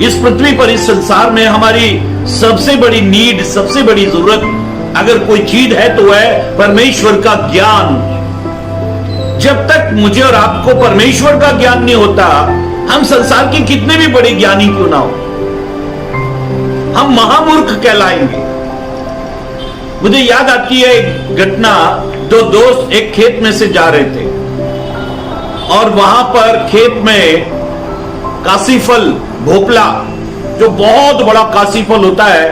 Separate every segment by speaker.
Speaker 1: इस पृथ्वी पर, इस संसार में हमारी सबसे बड़ी नीड, सबसे बड़ी जरूरत अगर कोई चीज है तो है परमेश्वर का ज्ञान। जब तक मुझे और आपको परमेश्वर का ज्ञान नहीं होता, हम संसार के कितने भी बड़े ज्ञानी क्यों ना हो, हम महामूर्ख कहलाएंगे। मुझे याद आती है एक घटना, दो दोस्त एक खेत में से जा रहे थे और वहां पर खेत में काशीफल, भोपला, जो बहुत बड़ा काशीफल होता है,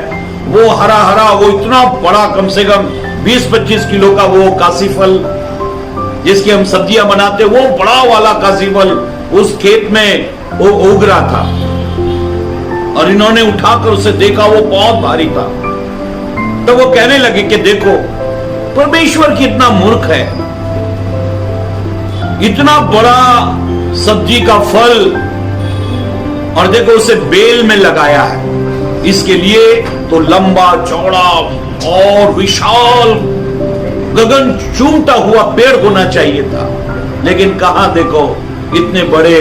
Speaker 1: वो हरा हरा, वो इतना बड़ा, कम से कम 20-25 किलो का वो काशीफल जिसकी हम सब्जियां बनाते, वो बड़ा वाला काशीफल उस खेत में वो उग रहा था और इन्होंने उठाकर उसे देखा, वो बहुत भारी था। तो वो कहने लगे कि देखो परमेश्वर कितना मूर्ख है, इतना बड़ा सब्जी का फल, और देखो उसे बेल में लगाया है, इसके लिए तो लंबा चौड़ा और विशाल गगन चूमता हुआ पेड़ होना चाहिए था, लेकिन कहां देखो इतने बड़े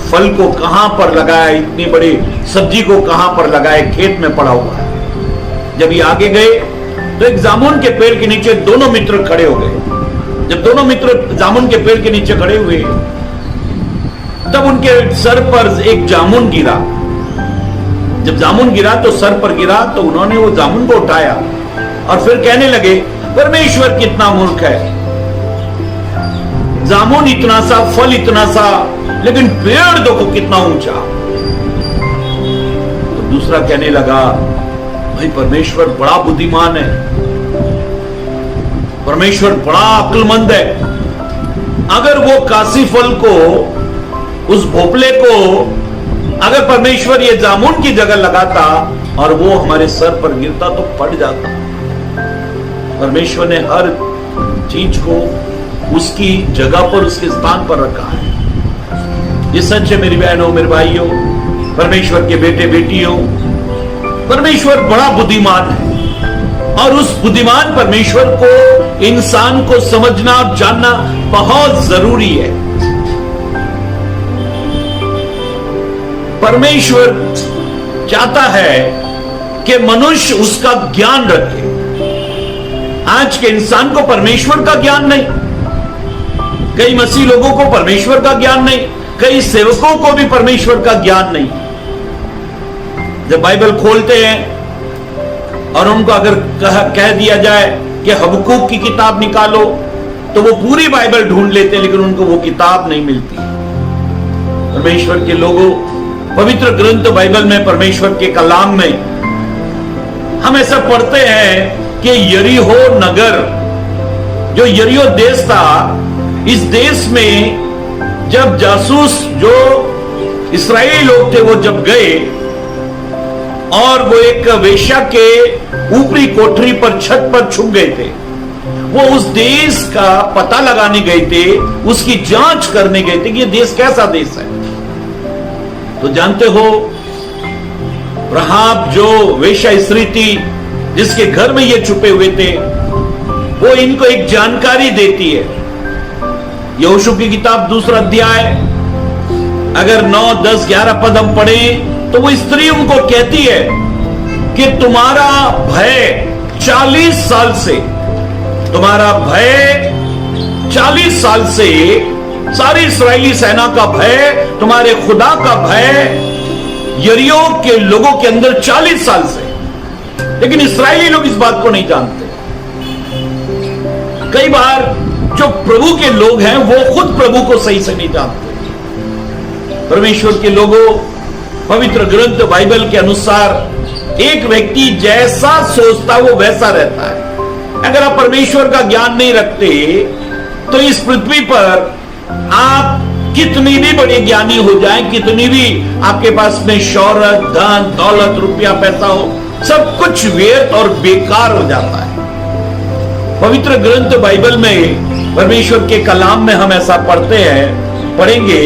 Speaker 1: फल को कहां पर लगाया, इतनी बड़ी सब्जी को कहां पर लगाया, खेत में पड़ा हुआ है। जब ये आगे गए तो एक जामुन के पेड़ के नीचे दोनों मित्र खड़े हो गए। जब दोनों मित्र जामुन के पेड़ के नीचे खड़े हुए तब उनके सर पर एक जामुन गिरा। जब जामुन गिरा तो सर पर गिरा, तो उन्होंने वो जामुन को उठाया और फिर कहने लगे परमेश्वर कितना मूर्ख है, जामुन इतना सा, फल इतना सा, लेकिन पेड़ देखो कितना ऊंचा। तो दूसरा कहने लगा भाई परमेश्वर बड़ा बुद्धिमान है, परमेश्वर बड़ा अक्लमंद है। अगर वो काशी फल को, उस भोपले को अगर परमेश्वर ये जामुन की जगह लगाता और वो हमारे सर पर गिरता तो फट जाता। परमेश्वर ने हर चीज को उसकी जगह पर, उसके स्थान पर रखा है। ये सच है मेरी बहनों, मेरे भाइयों, परमेश्वर के बेटे बेटियों, परमेश्वर बड़ा बुद्धिमान है और उस बुद्धिमान परमेश्वर को इंसान को समझना और जानना बहुत जरूरी है। परमेश्वर चाहता है कि मनुष्य उसका ज्ञान रखे। आज के इंसान को परमेश्वर का ज्ञान नहीं, कई मसीह लोगों को परमेश्वर का ज्ञान नहीं, कई सेवकों को भी परमेश्वर का ज्ञान नहीं। जब बाइबल खोलते हैं और उनको अगर कह दिया जाए कि हबक्कूक की किताब निकालो, तो वो पूरी बाइबल ढूंढ लेते हैं, लेकिन उनको वो किताब नहीं मिलती। परमेश्वर के लोगों, पवित्र ग्रंथ बाइबल में, परमेश्वर के कलाम में हम ऐसा पढ़ते हैं कि यरीहो नगर, जो यरीहो देश था, इस देश में जब जासूस जो इस्राएली लोग थे वो जब गए और वो एक वेश्या के ऊपरी कोठरी पर, छत पर छुप गए थे, वो उस देश का पता लगाने गए थे, उसकी जांच करने गए थे कि ये देश कैसा देश है। तो जानते हो राहाब जो वेश्या स्त्री थी, जिसके घर में ये छुपे हुए थे, वो इनको एक जानकारी देती है। यहोशू की किताब 2 अध्याय अगर 9, 10, 11 पद हम पढ़े तो वो स्त्री उनको कहती है कि तुम्हारा भय 40 साल से, तुम्हारा भय 40 साल से, सारी इस्राएली सेना का भय, तुम्हारे खुदा का भय यरीहो के लोगों के अंदर 40 साल से। लेकिन इस्राएली लोग इस बात को नहीं जानते। कई बार जो प्रभु के लोग हैं वो खुद प्रभु को सही से नहीं जानते। परमेश्वर के लोगों, पवित्र ग्रंथ बाइबल के अनुसार एक व्यक्ति जैसा सोचता वो वैसा रहता है। अगर आप परमेश्वर का ज्ञान नहीं रखते तो इस पृथ्वी पर आप कितनी भी बड़े ज्ञानी हो जाएं, कितनी भी आपके पास में शौहरत, धन, दौलत, रुपया, पैसा हो, सब कुछ व्यर्थ और बेकार हो जाता है। पवित्र ग्रंथ बाइबल में, परमेश्वर के कलाम में हम ऐसा पढ़ते हैं, पढ़ेंगे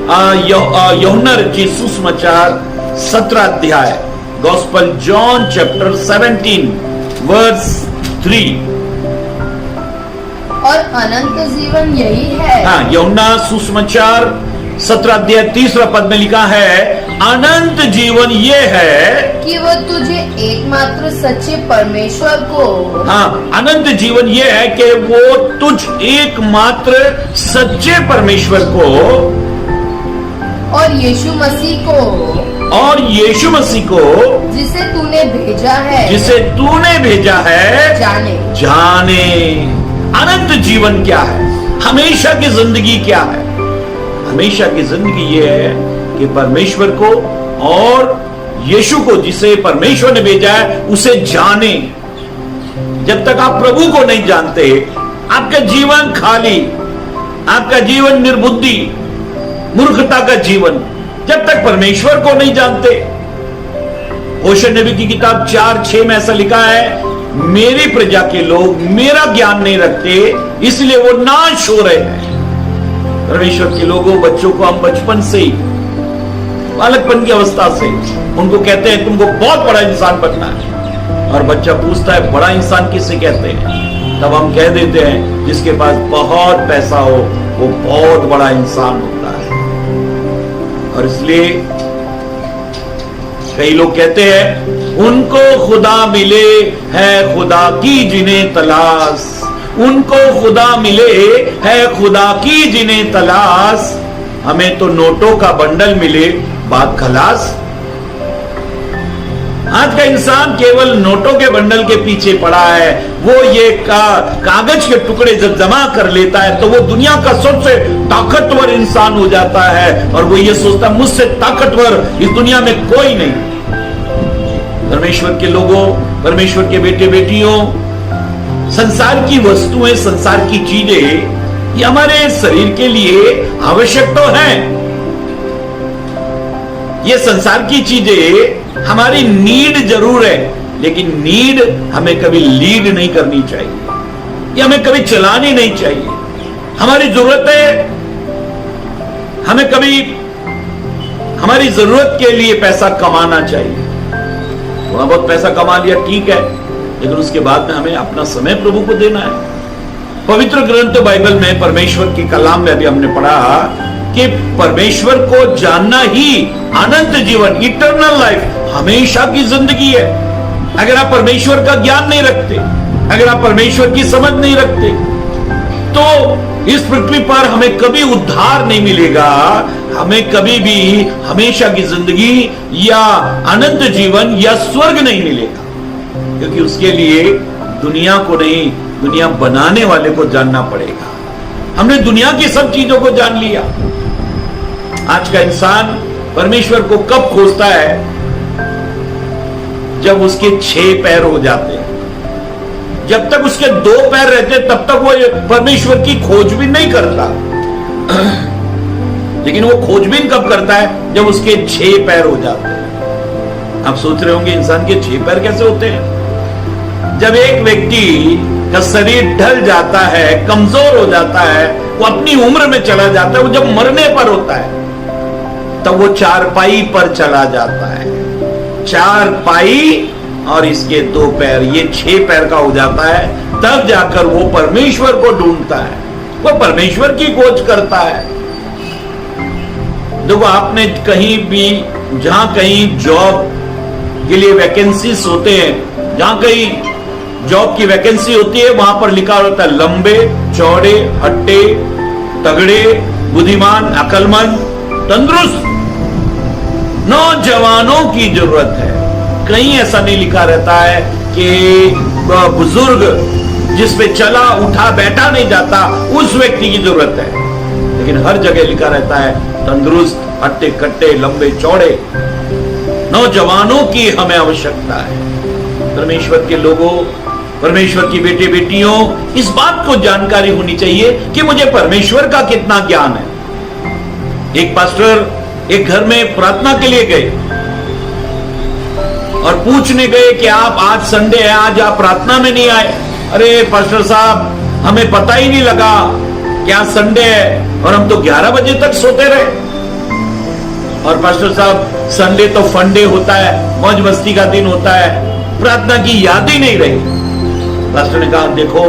Speaker 1: यूहन्ना रचित सुसमाचार 17 अध्याय, गॉस्पेल जॉन चैप्टर 17 वर्स 3।
Speaker 2: और अनंत जीवन यही है।
Speaker 1: हाँ, यूहन्ना सुसमाचार 17 अध्याय 3 पद में लिखा है, अनंत जीवन ये है
Speaker 2: कि वो तुझे एकमात्र सच्चे परमेश्वर को,
Speaker 1: हाँ, अनंत जीवन ये है कि वो तुझ एकमात्र सच्चे परमेश्वर को
Speaker 2: और यीशु मसीह को जिसे तूने भेजा है
Speaker 1: जाने। अनंत जीवन क्या है? हमेशा की जिंदगी क्या है? हमेशा की जिंदगी ये है कि परमेश्वर को और यीशु को जिसे परमेश्वर ने भेजा है उसे जाने। जब तक आप प्रभु को नहीं जानते, आपका जीवन खाली, आपका जीवन निर्बुद्धि, मूर्खता का जीवन, जब तक परमेश्वर को नहीं जानते। होशे नबी की किताब 4:6 में ऐसा लिखा है, मेरी प्रजा के लोग मेरा ज्ञान नहीं रखते, इसलिए वो नाश हो रहे हैं। परमेश्वर के लोगों, बच्चों को हम बचपन से ही, बालकपन की अवस्था से उनको कहते हैं तुमको बहुत बड़ा इंसान बनना है, और बच्चा पूछता है बड़ा इंसान किसे कहते हैं? तब हम कह देते हैं जिसके पास बहुत पैसा हो वो बहुत बड़ा इंसान होता है। और इसलिए कई लोग कहते हैं उनको खुदा मिले है खुदा की जिन्हें तलाश, उनको खुदा मिले है खुदा की जिन्हें तलाश, हमें तो नोटों का बंडल मिले बात खलास। आज का इंसान केवल नोटों के बंडल के पीछे पड़ा है। वो ये कागज के टुकड़े जब जमा कर लेता है तो वो दुनिया का सबसे ताकतवर इंसान हो जाता है, और वो ये सोचता है मुझसे ताकतवर इस दुनिया में कोई नहीं। परमेश्वर के लोगों, परमेश्वर के बेटे बेटियों, संसार की वस्तुएं, संसार की चीजें ये हमारे शरीर के लिए आवश्यक तो है। ये संसार की चीजें हमारी नीड जरूर है, लेकिन नीड हमें कभी लीड नहीं करनी चाहिए, ये हमें कभी चलानी नहीं चाहिए। हमारी जरूरत है, हमें कभी हमारी जरूरत के लिए पैसा कमाना चाहिए। थोड़ा बहुत पैसा कमा लिया ठीक है, लेकिन उसके बाद में हमें अपना समय प्रभु को देना है। पवित्र ग्रंथ बाइबल में परमेश्वर के कलाम में अभी हमने पढ़ा कि परमेश्वर को जानना ही अनंत जीवन, इटर्नल लाइफ, हमेशा की जिंदगी है। अगर आप परमेश्वर का ज्ञान नहीं रखते, अगर आप परमेश्वर की समझ नहीं रखते, तो इस पृथ्वी पर हमें कभी उद्धार नहीं मिलेगा, हमें कभी भी हमेशा की जिंदगी या अनंत जीवन या स्वर्ग नहीं मिलेगा। क्योंकि उसके लिए दुनिया को नहीं, दुनिया बनाने वाले को जानना पड़ेगा। हमने दुनिया की सब चीजों को जान लिया। आज का इंसान परमेश्वर को कब खोजता है? जब उसके 6 पैर हो जाते हैं। जब तक उसके 2 पैर रहते तब तक वो परमेश्वर की खोजबीन नहीं करता। लेकिन वो खोजबीन कब करता है? जब उसके 6 पैर हो जाते हैं। आप सोच रहे होंगे इंसान के 6 पैर कैसे होते हैं? जब एक व्यक्ति का शरीर ढल जाता है, कमजोर हो जाता है, वो अपनी उम्र में चला जाता है, वो जब मरने पर होता है तब वो चारपाई पर चला जाता है। चारपाई और इसके 2 पैर, ये 6 पैर का हो जाता है। तब जाकर वो परमेश्वर को ढूंढता है, वो परमेश्वर की खोज करता है। देखो, आपने कहीं भी, जहां कहीं जॉब के लिए वैकेंसीज होते हैं, जहां कहीं जॉब की वैकेंसी होती है, वहां पर लिखा होता है लंबे, चौड़े, हट्टे, तगड़े, बुद्धिमान, अकलमंद, तंदुरुस्त नौजवानों की जरूरत है। कहीं ऐसा नहीं लिखा रहता है कि बुजुर्ग जिस पे चला उठा बैठा नहीं जाता उस व्यक्ति की जरूरत है। लेकिन हर जगह लिखा रहता है तंदुरुस्त, हट्टे कट्टे, लंबे चौड़े नौजवानों की हमें आवश्यकता है। परमेश्वर के लोगों, परमेश्वर की बेटे बेटियों, इस बात को जानकारी होनी चाहिए कि मुझे परमेश्वर का कितना ज्ञान है। एक पास्टर एक घर में प्रार्थना के लिए गए और पूछने गए कि आप, आज संडे है, आज आप प्रार्थना में नहीं आए। अरे पास्टर साहब, हमें पता ही नहीं लगा कि आज संडे है और हम तो 11 बजे तक सोते रहे। और पास्टर साहब संडे तो फंडे होता है, मौज मस्ती का दिन होता है, प्रार्थना की याद ही नहीं रही। पास्टर ने कहा देखो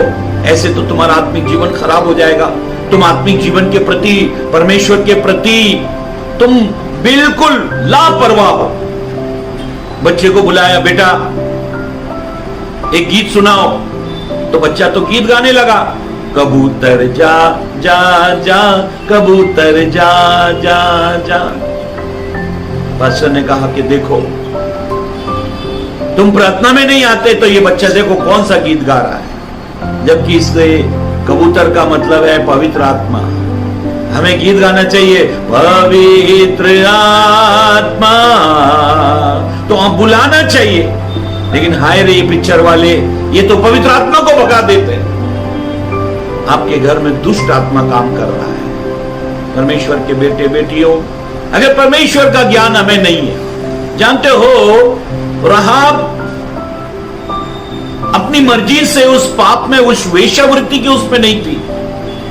Speaker 1: ऐसे तो तुम्हारा आत्मिक जीवन खराब हो जाएगा, तुम आत्मिक जीवन के प्रति, परमेश्वर के प्रति तुम बिल्कुल लापरवाह हो। बच्चे को बुलाया, बेटा एक गीत सुनाओ, तो बच्चा तो गीत गाने लगा, कबूतर जा जा जा कबूतर जा जा जा। पास्टर ने कहा कि देखो तुम प्रार्थना में नहीं आते तो ये बच्चा देखो कौन सा गीत गा रहा है, जबकि इसके कबूतर का मतलब है पवित्र आत्मा। हमें गीत गाना चाहिए पवित्र आत्मा, तो आप बुलाना चाहिए। लेकिन हाय रे ये पिक्चर वाले, ये तो पवित्र आत्मा को भगा देते हैं। आपके घर में दुष्ट आत्मा काम कर रहा है। परमेश्वर के बेटे बेटियों, अगर परमेश्वर का ज्ञान हमें नहीं है, जानते हो राहाब अपनी मर्जी से उस पाप में, उस वेश्यावृत्ति की उसमें नहीं थी,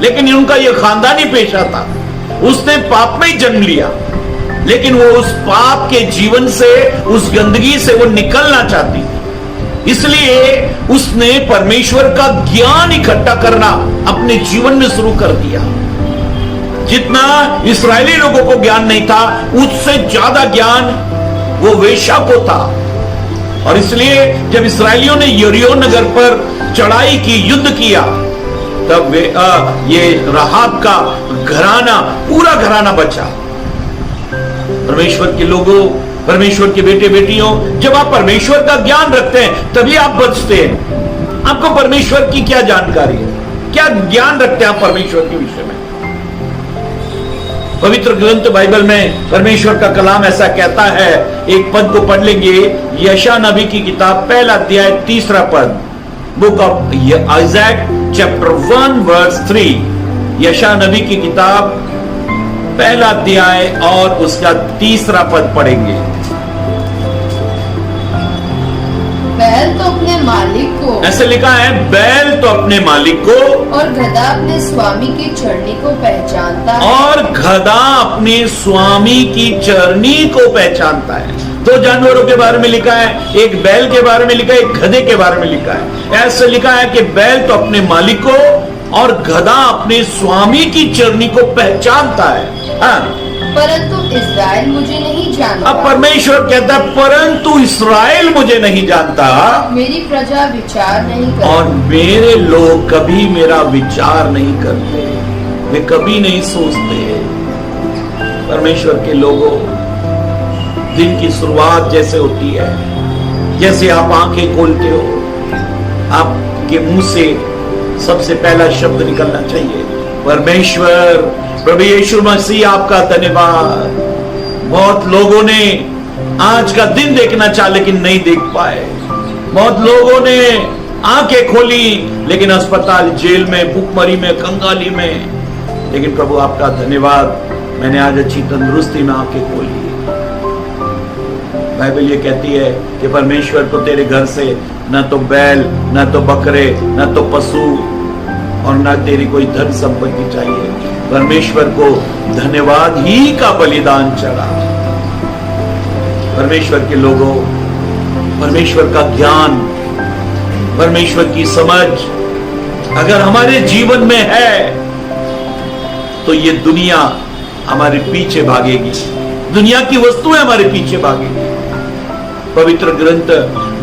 Speaker 1: लेकिन उनका यह खानदानी पेशा था। उसने पाप में ही जन्म लिया, लेकिन वो उस पाप के जीवन से, उस गंदगी से वो निकलना चाहती थी। इसलिए उसने परमेश्वर का ज्ञान इकट्ठा करना अपने जीवन में शुरू कर दिया। जितना इस्राएली लोगों को ज्ञान नहीं था, उससे ज्यादा ज्ञान वो वेश्या को था। और इसलिए जब इस्राएलियों ने यरीहो नगर पर चढ़ाई की, युद्ध किया, तब ये राहाब का घराना, पूरा घराना बचा। परमेश्वर के लोगों, परमेश्वर के बेटे बेटियों, जब आप परमेश्वर का ज्ञान रखते हैं तभी आप बचते हैं। आपको परमेश्वर की क्या जानकारी है, क्या ज्ञान रखते हैं आप परमेश्वर के विषय में? पवित्र ग्रंथ बाइबल में परमेश्वर का कलाम ऐसा कहता है, एक पद को पढ़ लेंगे, यशायाह नबी की किताब पहला अध्याय 3 पद, book of Isaac chapter 1 verse 3। यशायाह नबी की किताब पहला अध्याय और उसका 3 पद पढ़ेंगे।
Speaker 2: बैल तो अपने मालिक को,
Speaker 1: ऐसे लिखा है, बैल तो अपने मालिक को
Speaker 2: और गधा अपने स्वामी की चरनी को पहचानता है।
Speaker 1: और गधा अपने स्वामी की चरनी को पहचानता है। 2 जानवरों के बारे में लिखा है, एक बैल के बारे में लिखा है, एक गधे के बारे में लिखा है। ऐसे लिखा है कि बैल तो अपने मालिक को और गधा अपने स्वामी की चरनी को पहचानता है। हाँ,
Speaker 2: परंतु इस्राएल मुझे नहीं जानता।
Speaker 1: अब परमेश्वर कहता है, परंतु इस्राएल मुझे नहीं जानता,
Speaker 2: मेरी प्रजा विचार नहीं करती,
Speaker 1: और मेरे लोग कभी मेरा विचार नहीं करते, वे कभी नहीं सोचते। परमेश्वर के लोगों, दिन की शुरुआत जैसे होती है, जैसे आप आंखें खोलते हो, आपके मुंह से सबसे पहला शब्द निकलना चाहिए, परमेश्वर, प्रभु यीशु मसीह आपका धन्यवाद। बहुत लोगों ने आज का दिन देखना चाहा लेकिन नहीं देख पाए। बहुत लोगों ने आंखें खोली लेकिन अस्पताल, जेल में, भूखमरी में, कंगाली में। लेकिन प्रभु आपका धन्यवाद, मैंने आज अच्छी तंदुरुस्ती में आंखें खोली। बाइबल ये कहती है कि परमेश्वर को तेरे घर से न तो बैल, न तो बकरे, न तो पशु और न तेरी कोई धन संपत्ति चाहिए। परमेश्वर को धन्यवाद ही का बलिदान चढ़ा। परमेश्वर के लोगों, परमेश्वर का ज्ञान, परमेश्वर की समझ अगर हमारे जीवन में है तो ये दुनिया हमारे पीछे भागेगी, दुनिया की वस्तुएं हमारे पीछे भागेगी। पवित्र ग्रंथ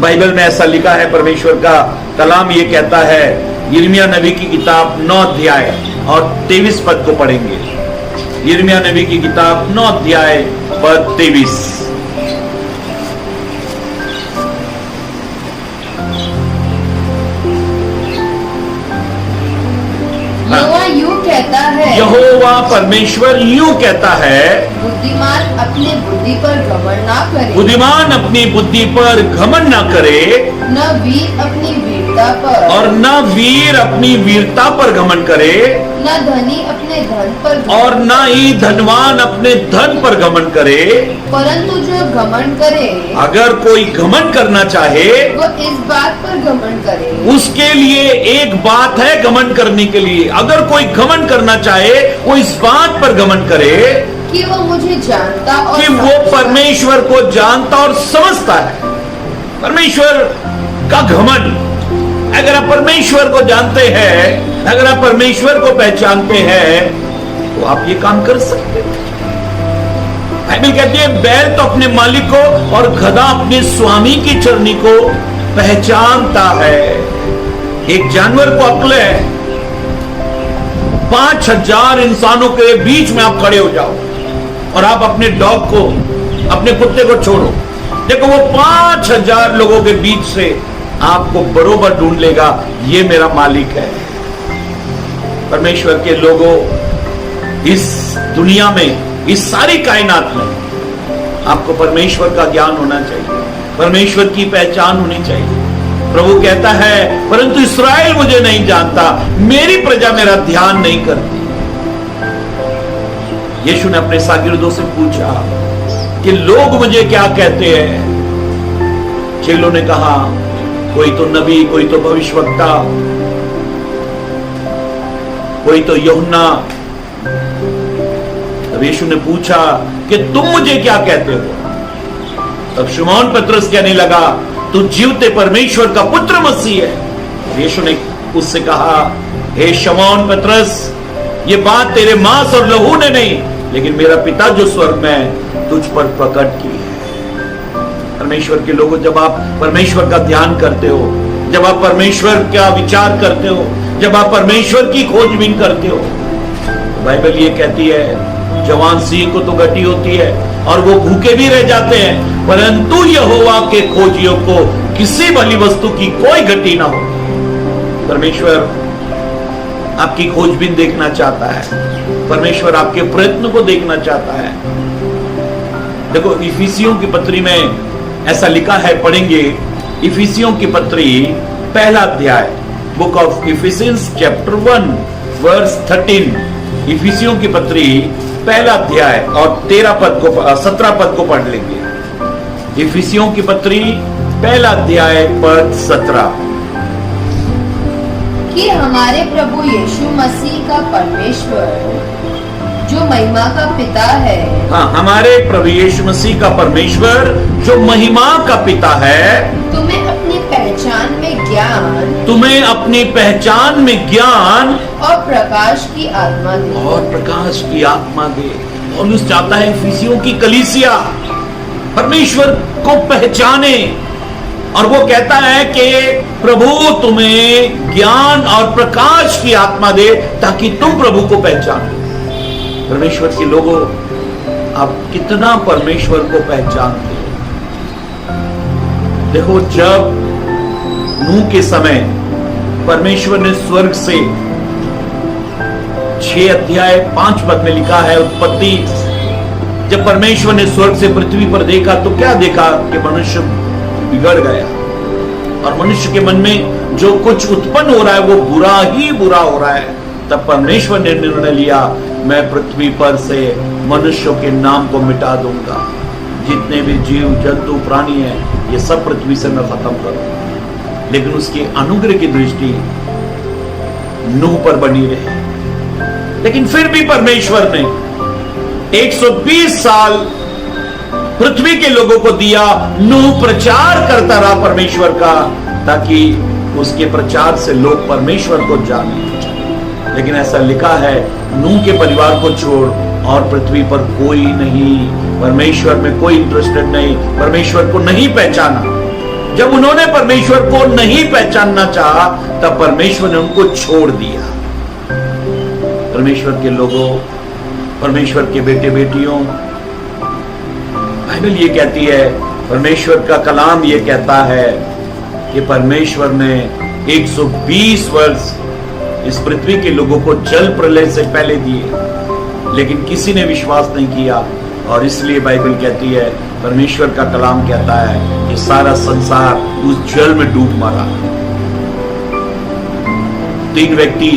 Speaker 1: बाइबल में ऐसा लिखा है, परमेश्वर का कलाम ये कहता है, यिर्मयाह नबी की किताब 9 अध्याय और 23 पद को पढ़ेंगे। यिर्मयाह नबी की किताब 9 अध्याय पद 23।
Speaker 2: यहोवा यूं कहता है,
Speaker 1: यहोवा परमेश्वर यूं कहता है,
Speaker 2: बुद्धिमान अपने बुद्धि पर घमंड ना करे,
Speaker 1: बुद्धिमान अपनी बुद्धि पर घमंड ना करे,
Speaker 2: न वीर अपनी वीरता पर,
Speaker 1: और न वीर अपनी वीरता पर घमंड करे,
Speaker 2: न धनी अपने धन पर,
Speaker 1: और न ही धनवान अपने धन पर घमंड करे।
Speaker 2: परंतु जो घमंड करे,
Speaker 1: अगर कोई घमंड करना चाहे,
Speaker 2: वो इस बात पर घमंड करे,
Speaker 1: उसके लिए एक बात है घमंड करने के लिए। अगर कोई घमंड करना चाहे, वो इस बात पर घमंड करे
Speaker 2: कि कि वो मुझे जानता और
Speaker 1: कि वो परमेश्वर को जानता और समझता है। परमेश्वर का घमंड। अगर आप परमेश्वर को जानते हैं, अगर आप परमेश्वर को पहचानते हैं, तो आप ये काम कर सकते हैं। बाइबल कहती है बैल तो अपने मालिक को और गधा अपने स्वामी की चरनी को पहचानता है। एक जानवर को अक्ल है। 5000 इंसानों के बीच में आप खड़े हो जाओ और आप अपने डॉग को, अपने कुत्ते को छोड़ो, देखो वो 5000 लोगों के बीच से आपको बरोबर ढूंढ लेगा, ये मेरा मालिक है। परमेश्वर के लोगों, इस दुनिया में, इस सारी कायनात में आपको परमेश्वर का ज्ञान होना चाहिए, परमेश्वर की पहचान होनी चाहिए। प्रभु कहता है परंतु इस्राएल मुझे नहीं जानता, मेरी प्रजा मेरा ध्यान नहीं करती। यीशु ने अपने शागिर्दों से पूछा कि लोग मुझे क्या कहते हैं। चेलों ने कहा कोई तो नबी, कोई तो भविष्यवक्ता, कोई तो यूहन्ना। तब यीशु ने पूछा कि तुम मुझे क्या कहते हो। तब शमौन पतरस कहने लगा तू जीवते परमेश्वर का पुत्र मसीह है। यीशु ने उससे कहा हे शमौन पतरस, ये बात तेरे मांस और लहू ने नहीं, लेकिन मेरा पिता जो स्वर्ग में तुझ पर प्रकट की है। परमेश्वर के लोगों, जब आप परमेश्वर का ध्यान करते हो, जब आप परमेश्वर का विचार करते हो, जब आप परमेश्वर की खोजबीन करते हो, तो बाइबल ये कहती है जवान सिंह को तो गति होती है और वो भूखे भी रह जाते हैं, परंतु यहोवा के खोजियों को किसी भली वस्तु की कोई गति ना हो। परमेश्वर आपकी खोजबीन देखना चाहता है, परमेश्वर आपके प्रयत्न को देखना चाहता है। देखो इफिसियों की पत्री में ऐसा लिखा है, पढ़ेंगे इफिसियों की पत्री पहला अध्याय, book of Ephesians chapter 1 verse 13। इफिसियों की पत्री पहला अध्याय और 17 पद को पढ़ लेंगे। इफिसियों की पत्री पहला अध्याय पद 17।
Speaker 2: कि हमारे प्रभु यीशु मसीह का परमेश्वर जो महिमा का पिता है,
Speaker 1: हाँ, हमारे प्रभु यीशु मसीह का परमेश्वर जो महिमा का पिता है,
Speaker 2: तुम्हें अपनी पहचान में ज्ञान,
Speaker 1: तुम्हें अपनी पहचान में ज्ञान
Speaker 2: और प्रकाश की आत्मा दे।
Speaker 1: और प्रकाश की आत्मा दे। पौलुस चाहता है इफिसियों की कलीसिया परमेश्वर को पहचाने, और वो कहता है कि प्रभु तुम्हें ज्ञान और प्रकाश की आत्मा दे ताकि तुम प्रभु को पहचानो। परमेश्वर के लोगों, आप कितना परमेश्वर को पहचानते हो। देखो जब नूह के समय परमेश्वर ने स्वर्ग से 6 अध्याय 5 पद में लिखा है उत्पत्ति, जब परमेश्वर ने स्वर्ग से पृथ्वी पर देखा तो क्या देखा कि मनुष्य बिगड़ गया, और मनुष्य के मन में जो कुछ उत्पन्न हो रहा है वो बुरा ही बुरा हो रहा है। तब परमेश्वर ने निर्णय लिया मैं पृथ्वी पर से मनुष्यों के नाम को मिटा दूंगा, जितने भी जीव जंतु प्राणी हैं ये सब पृथ्वी से मैं खत्म करूंगा। लेकिन उसकी अनुग्रह की दृष्टि नूह पर बनी रही। लेकिन फिर भी परमेश्वर ने 120 साल पृथ्वी के लोगों को दिया। नूह प्रचार करता रहा परमेश्वर का, ताकि उसके प्रचार से लोग परमेश्वर को जाने। लेकिन ऐसा लिखा है नूह के परिवार को छोड़ और पृथ्वी पर कोई नहीं, परमेश्वर में कोई इंटरेस्टेड नहीं, परमेश्वर को नहीं पहचाना। जब उन्होंने परमेश्वर को नहीं पहचानना चाहा तब परमेश्वर ने उनको छोड़ दिया। परमेश्वर के लोगों, परमेश्वर के बेटे बेटियों, बाइबल ये कहती है, परमेश्वर का कलाम ये कहता है कि परमेश्वर ने 120 वर्ष इस पृथ्वी के लोगों को जल प्रलय से पहले दिए, लेकिन किसी ने विश्वास नहीं किया। और इसलिए बाइबल कहती है, परमेश्वर का कलाम कहता है कि सारा संसार उस जल में डूब मरा। 3 व्यक्ति,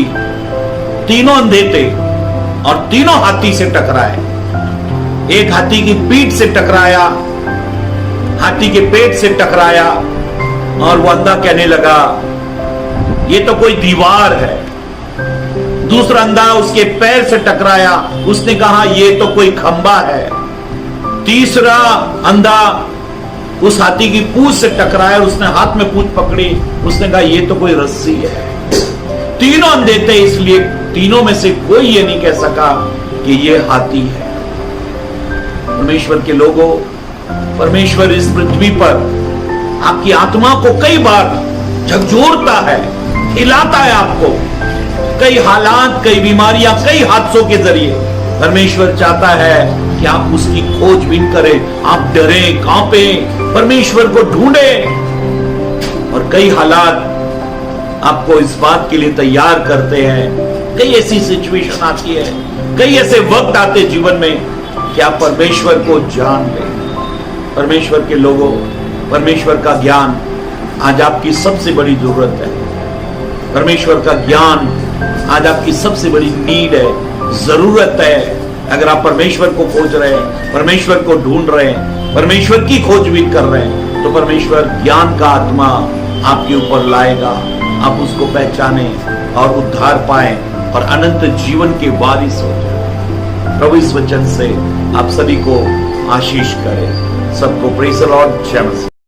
Speaker 1: तीनों अंधे थे और तीनों हाथी से टकराए। एक हाथी की पीठ से टकराया, हाथी के पेट से टकराया, और वो अंधा कहने लगा ये तो कोई दीवार है। दूसरा अंधा उसके पैर से टकराया, उसने कहा ये तो कोई खंबा है। तीसरा अंधा उस हाथी की पूंछ से टकराया, उसने हाथ में पूंछ पकड़ी, उसने कहा ये तो कोई रस्सी है। तीनों अंधे थे, इसलिए तीनों में से कोई ये नहीं कह सका कि ये हाथी है। परमेश्वर के लोगों, परमेश्वर इस पृथ्वी पर आपकी आत्मा को कई बार झकझोरता है, हिलाता है आपको, कई हालात, कई बीमारियां, कई हादसों के जरिए परमेश्वर चाहता है कि आप उसकी खोजबीन करें, आप डरें, कांपें, परमेश्वर को ढूंढें। और कई हालात आपको इस बात के लिए तैयार करते हैं, कई ऐसी सिचुएशन आती है, कई ऐसे वक्त आते जीवन में कि आप परमेश्वर को जान लें। परमेश्वर के लोगों, परमेश्वर का ज्ञान आज आपकी सबसे बड़ी जरूरत है। परमेश्वर का ज्ञान आज आपकी सबसे बड़ी नीड है, जरूरत है। अगर आप परमेश्वर को खोज रहे हैं, परमेश्वर को ढूंढ रहे हैं, परमेश्वर की खोजबीन कर रहे हैं, तो परमेश्वर ज्ञान का आत्मा आपके ऊपर लाएगा। आप उसको पहचाने और उद्धार पाए और अनंत जीवन के वारिस हो जाए। प्रभु इस वचन से आप सभी को आशीष करे। सबको प्रेज़ द लॉर्ड, जय मसीह।